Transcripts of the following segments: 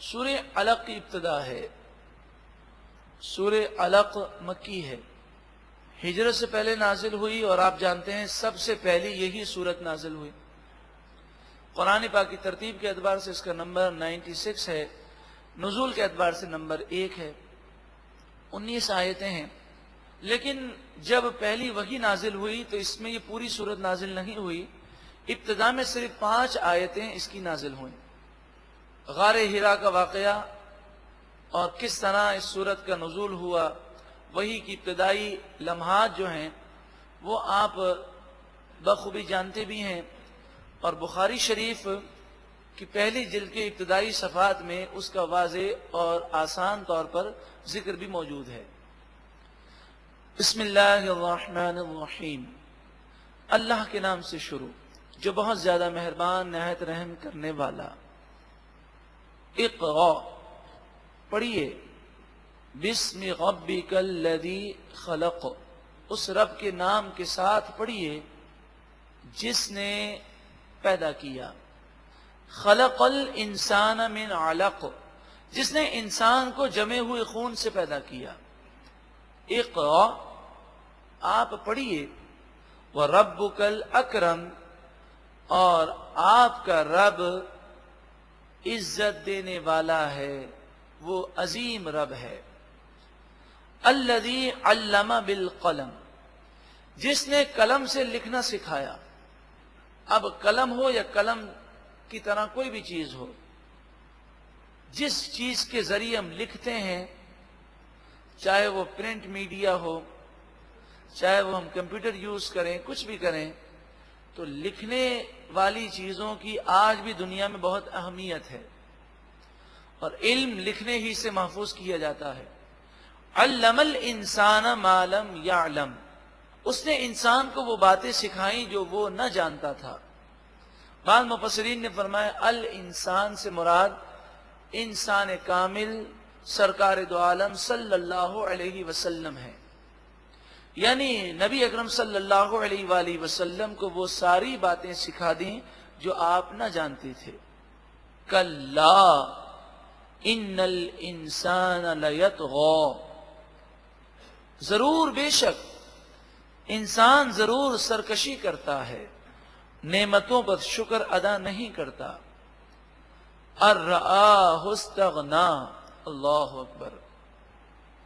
سورہ علق کی ابتدا ہے. سورہ علق مکی ہے، ہجرت سے پہلے نازل ہوئی، اور آپ جانتے ہیں سب سے پہلی یہی سورت نازل ہوئی. قرآن پاک کی ترتیب کے اعتبار سے اس کا نمبر 96 ہے، نزول کے اعتبار سے نمبر 1 ہے. 19 آیتیں ہیں. لیکن جب پہلی وحی نازل ہوئی تو اس میں یہ پوری سورت نازل نہیں ہوئی، ابتدا میں صرف 5 آیتیں اس کی نازل ہوئیں. غار حرا کا واقعہ اور کس طرح اس سورت کا نزول ہوا، وحی کی ابتدائی لمحات جو ہیں وہ آپ بخوبی جانتے بھی ہیں، اور بخاری شریف کی پہلی جلد کے ابتدائی صفحات میں اس کا واضح اور آسان طور پر ذکر بھی موجود ہے. بسم اللہ الرحمن الرحیم. اللہ کے نام سے شروع جو بہت زیادہ مہربان نہایت رحم کرنے والا. اقرا پڑھیے، بسم ربک الذی خلق، اس رب کے نام کے ساتھ پڑھیے جس نے پیدا کیا. خلق الانسان من علق، جس نے انسان کو جمے ہوئے خون سے پیدا کیا. اقرا آپ پڑھیے، وربک الاکرم، اور آپ کا رب عزت دینے والا ہے، وہ عظیم رب ہے. الذی علم بالقلم، جس نے قلم سے لکھنا سکھایا. اب قلم ہو یا قلم کی طرح کوئی بھی چیز ہو، جس چیز کے ذریعے ہم لکھتے ہیں، چاہے وہ پرنٹ میڈیا ہو، چاہے وہ ہم کمپیوٹر یوز کریں، کچھ بھی کریں، تو لکھنے والی چیزوں کی آج بھی دنیا میں بہت اہمیت ہے، اور علم لکھنے ہی سے محفوظ کیا جاتا ہے. علم الانسان ما لم یعلم، اس نے انسان کو وہ باتیں سکھائیں جو وہ نہ جانتا تھا. بعض مفسرین نے فرمایا الانسان سے مراد انسان کامل سرکار دو عالم صلی اللہ علیہ وسلم ہے، یعنی نبی اکرم صلی اللہ علیہ وآلہ وسلم کو وہ ساری باتیں سکھا دیں جو آپ نہ جانتے تھے. کلا ان الانسان لیطغی، ضرور بے شک انسان ضرور سرکشی کرتا ہے، نعمتوں پر شکر ادا نہیں کرتا. الرآہ استغنا، اللہ اکبر.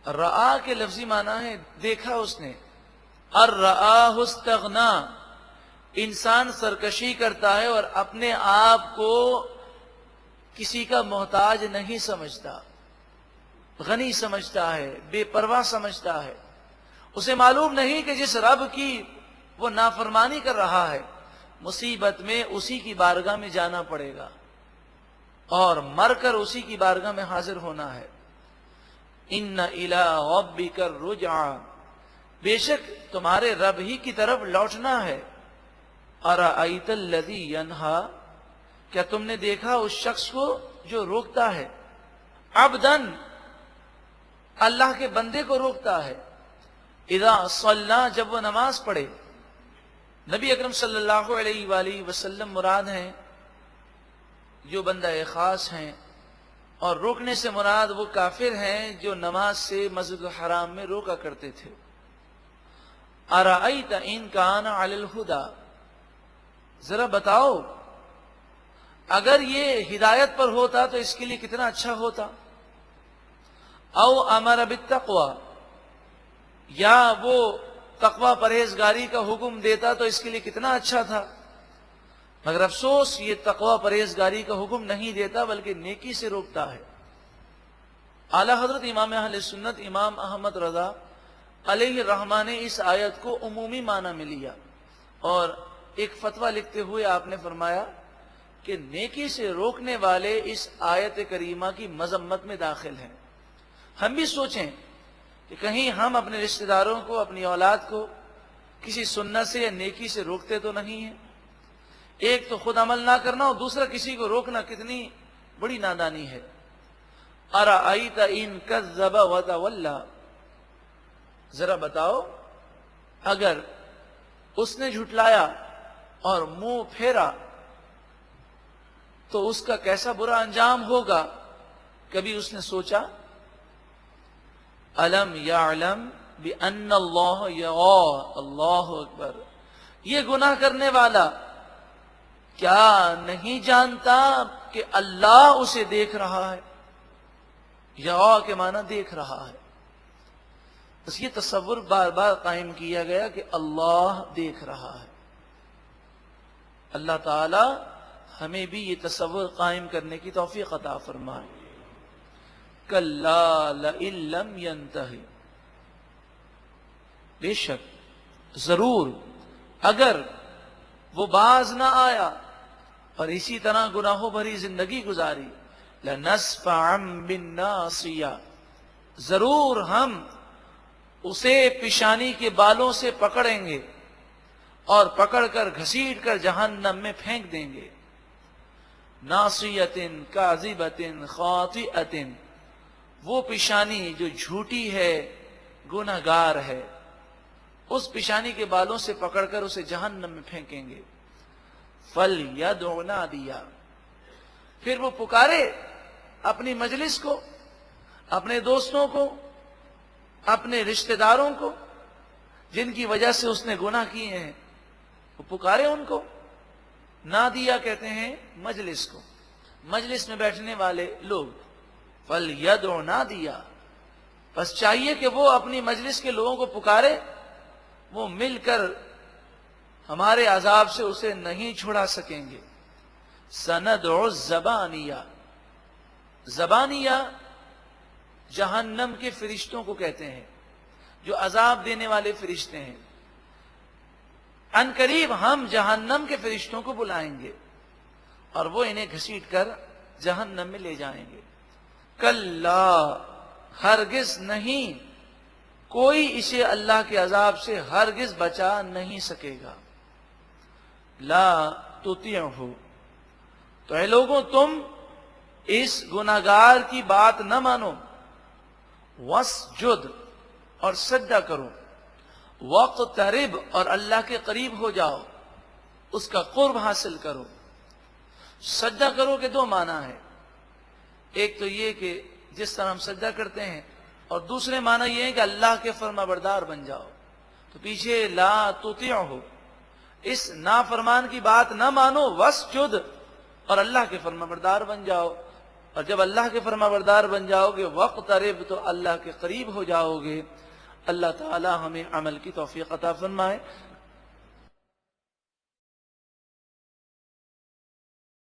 رآ کے لفظی معنی ہے دیکھا اس نے. الرآہ استغنا، انسان سرکشی کرتا ہے اور اپنے آپ کو کسی کا محتاج نہیں سمجھتا، غنی سمجھتا ہے، بے پرواہ سمجھتا ہے. اسے معلوم نہیں کہ جس رب کی وہ نافرمانی کر رہا ہے، مصیبت میں اسی کی بارگاہ میں جانا پڑے گا اور مر کر اسی کی بارگاہ میں حاضر ہونا ہے. ان الی ربک الرجعی، بے شک تمہارے رب ہی کی طرف لوٹنا ہے. ارأیت الذی ینہا، کیا تم نے دیکھا اس شخص کو جو روکتا ہے. عبدن، اللہ کے بندے کو روکتا ہے. اذا صلی، جب وہ نماز پڑھے. نبی اکرم صلی اللہ علیہ وآلہ وسلم مراد ہیں جو بندہ خاص ہیں، اور روکنے سے مراد وہ کافر ہیں جو نماز سے مسجد الحرام میں روکا کرتے تھے. ارأیت ان کان علی الہدی، ذرا بتاؤ اگر یہ ہدایت پر ہوتا تو اس کے لیے کتنا اچھا ہوتا. او امر بالتقوی، یا وہ تقوی پرہیزگاری کا حکم دیتا تو اس کے لیے کتنا اچھا تھا. مگر افسوس یہ تقوی پرہیزگاری کا حکم نہیں دیتا بلکہ نیکی سے روکتا ہے. اعلی حضرت امام اہل سنت امام احمد رضا علیہ الرحمہ نے اس آیت کو عمومی معنی میں لیا، اور ایک فتویٰ لکھتے ہوئے آپ نے فرمایا کہ نیکی سے روکنے والے اس آیت کریمہ کی مذمت میں داخل ہیں. ہم بھی سوچیں کہ کہیں ہم اپنے رشتہ داروں کو، اپنی اولاد کو کسی سنت سے یا نیکی سے روکتے تو نہیں ہیں. ایک تو خود عمل نہ کرنا اور دوسرا کسی کو روکنا کتنی بڑی نادانی ہے. ارأیت ان کذب وتولی، ذرا بتاؤ اگر اس نے جھٹلایا اور منہ پھیرا تو اس کا کیسا برا انجام ہوگا. کبھی اس نے سوچا الم یعلم بان اللہ یرا، اللہ اکبر، یہ گناہ کرنے والا کیا نہیں جانتا کہ اللہ اسے دیکھ رہا ہے؟ یرا کے معنی دیکھ رہا ہے. بس یہ تصور بار بار قائم کیا گیا کہ اللہ دیکھ رہا ہے. اللہ تعالی ہمیں بھی یہ تصور قائم کرنے کی توفیق عطا فرمائے. کلا لئن لم ینتہی، بے شک ضرور اگر وہ باز نہ آیا اور اسی طرح گناہوں بھری زندگی گزاری، لنسفعا بالناصیہ، ضرور ہم اسے پیشانی کے بالوں سے پکڑیں گے اور پکڑ کر گھسیٹ کر جہنم میں پھینک دیں گے. ناصیۃ کاذبۃ خاطئۃ، وہ پیشانی جو جھوٹی ہے، گنہگار ہے، اس پیشانی کے بالوں سے پکڑ کر اسے جہنم میں پھینکیں گے. فَلْيَدْعُ نَادِيَهْ، پھر وہ پکارے اپنی مجلس کو، اپنے دوستوں کو، اپنے رشتہ داروں کو جن کی وجہ سے اس نے گناہ کیے ہیں، وہ پکارے ان کو. نادیہ کہتے ہیں مجلس کو، مجلس میں بیٹھنے والے لوگ. فَلْيَدْعُ نَادِيَهْ، بس چاہیے کہ وہ اپنی مجلس کے لوگوں کو پکارے، وہ مل کر ہمارے عذاب سے اسے نہیں چھڑا سکیں گے. سَنَدْعُ الزَّبَانِيَّ، زبانیہ جہنم کے فرشتوں کو کہتے ہیں جو عذاب دینے والے فرشتے ہیں. ان قریب ہم جہنم کے فرشتوں کو بلائیں گے اور وہ انہیں گھسیٹ کر جہنم میں لے جائیں گے. کلا، ہرگز نہیں، کوئی اسے اللہ کے عذاب سے ہرگز بچا نہیں سکے گا. لا تطیعہ، تو اے لوگوں تم اس گناہگار کی بات نہ مانو. واسجد، اور سجدہ کرو. واقترب، اور اللہ کے قریب ہو جاؤ، اس کا قرب حاصل کرو. سجدہ کرو کے دو معنی ہے، ایک تو یہ کہ جس طرح ہم سجدہ کرتے ہیں، اور دوسرے معنی یہ ہے کہ اللہ کے فرما بردار بن جاؤ. تو پیچھے لا تطیعہ، اس نافرمان کی بات نہ مانو. واسجد، اور اللہ کے فرما بردار بن جاؤ. اور جب اللہ کے فرما بردار بن جاؤ گے، واقترب، تو اللہ کے قریب ہو جاؤ گے. اللہ تعالی ہمیں عمل کی توفیق عطا فرمائے.